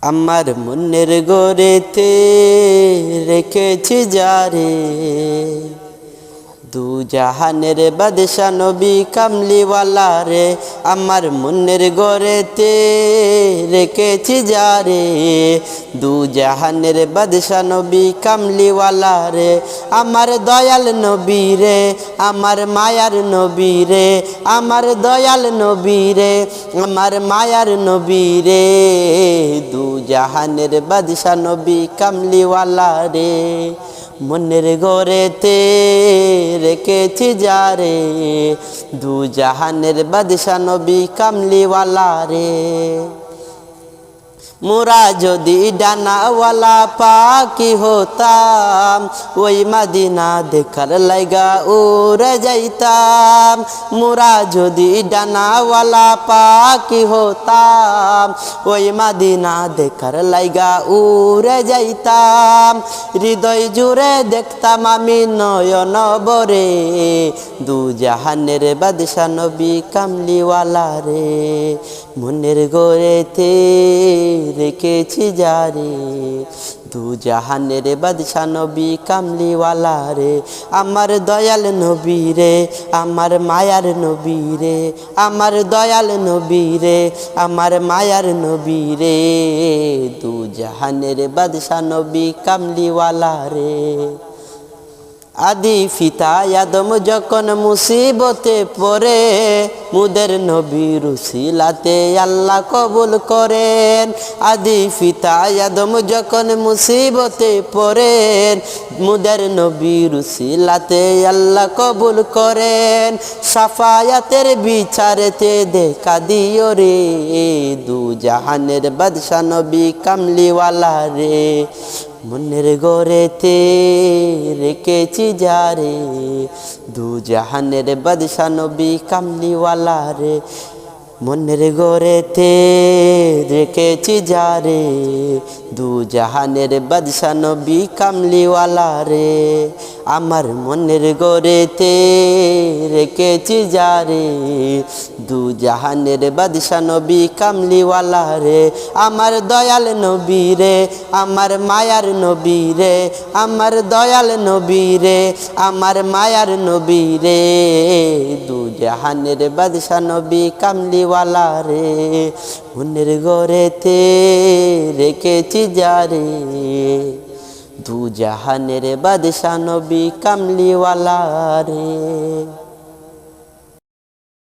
আমার মনের গড়েতে রেখেছি যারে, দু জাহানের বাদশা নবী কামলিওয়ালা রে। আমার মনের গড়েতে রেখেছি যারে, দু জাহানের বাদশা নবী কামলিওয়ালা রে। আমার দয়াল নবী রে, আমার মায়ার নবী রে, আমার দয়াল নবী রে, আমার মায়ার নবী রে। দু জাহানের বাদশা নবী কামলিওয়ালা রে। মনের গড়েতে রেখেছি যারে, দু জাহানের বাদশা নবী কামলিওয়ালা রে। মোরা যদি ডানাওয়ালা পাখি হতাম, ওই মদিনা দেখার লাইগা উড়ে যাইতাম। মোরা যদি ডানাওয়ালা পাখি হতাম, ওই মদিনা দেখার লাইগা উড়ে যাইতাম। হৃদয় জুড়ে দেখতাম আমি নয়ন বরে, দু জাহানের বাদশা নবী কামলিওয়ালা রে। মনের গড়েতে রেখেছি যারে, দু জাহানের বাদশা নবী কামলিওয়ালা রে। আমার দয়াল নবী রে, আমার মায়ার নবী রে, আমার দয়াল নবী রে, আমার মায়ার নবী রে। দু জাহানের বাদশা নবী কামলিওয়ালা রে। আদি পিতা আদম যখন মুসিবতে পড়ে, মুদের নবীর উসিলাতে আল্লাহ কবুল করেন। আদি পিতা আদম যখন মুসিবতে পড়েন, মুদের নবীর উসিলাতে আল্লাহ কবুল করেন। সাফায়াতের বিচারেতে দেখা দিও রে, দু জাহানের বাদশা নবী কামলিওয়ালা রে। মনের গড়েতে রেখেছি যারে, দু জাহানের বাদশা নবী কামলিওয়ালা রে। মনের গড়েতে রেখেছি যারে, দু জাহানের বাদশা নবী কামলিওয়ালা রে। আমার মনের গড়েতে রেখেছি যারে, দু জাহানের বাদশা নবী কামলিওয়ালা রে। আমার দয়াল নবী রে, আমার মায়ার নবী রে, আমার দয়াল নবী রে, আমার মায়ার নবী রে। দু জাহানের বাদশা নবী কামলিওয়ালা রে। মনের গড়েতে রেখেছি যারে, দু জাহানের বাদশা নবী কামলিওয়ালা রে।